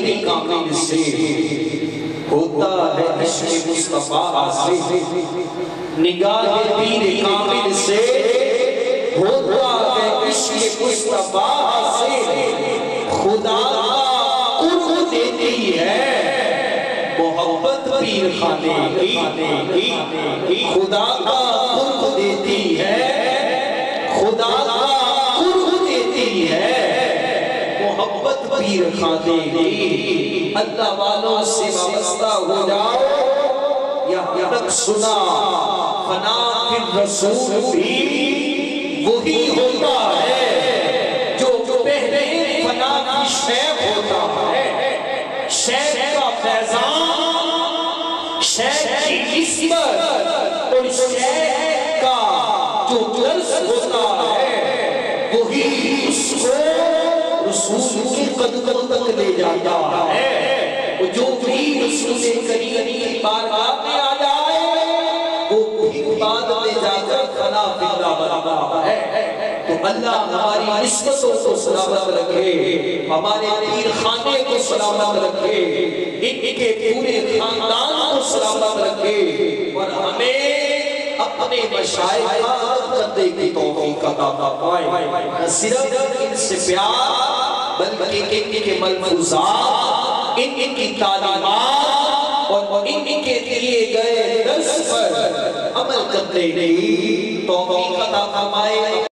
پیر کامل سے ہوتا ہے عشق مصطفیٰ سے، نگاہ پیر کامل سے ہوتا ہے عشق مصطفیٰ سے، خدا کا قرب دیتی ہے محبت پیر خانے کی، خدا کا قرب دیتی ہے، خدا کا قرب دیتی ہے محبت پیر خانے کی۔ اللہ والوں سے وابستہ ہو جاؤ، یا تک سنا فنا پھر رسول بھی وہی ہوتا ہے جو پہلے فنا کی شیخ ہوتا ہے، شیخ کا فیضان، شیخ کی عصمت اور شیخ کا جو درس ہوتا ہے وہی اس کو رسول کے قدم تک لے جاتا ہے۔ جو بھی رسول کریم کی بارگاہ میں آ جائے وہ بھی بعد میں جا کر فنا فی اللہ بنتا ہے۔ تو اللہ ہماری عصمتوں کو سلامت رکھے، ہمارے پیر خانے کو سلامت رکھے، ان کے پورے خاندان کو سلامت رکھے، اور ہمیں اپنے مشائخ کا کرنے کی توفیق عطا فرمائے۔ نہ صرف ان سے پیار بلکہ ان کے ملفوظات، ان کی تعلیمات اور ان کے دیے گئے درس پر عمل کرنے کی توفیق عطا فرمائے۔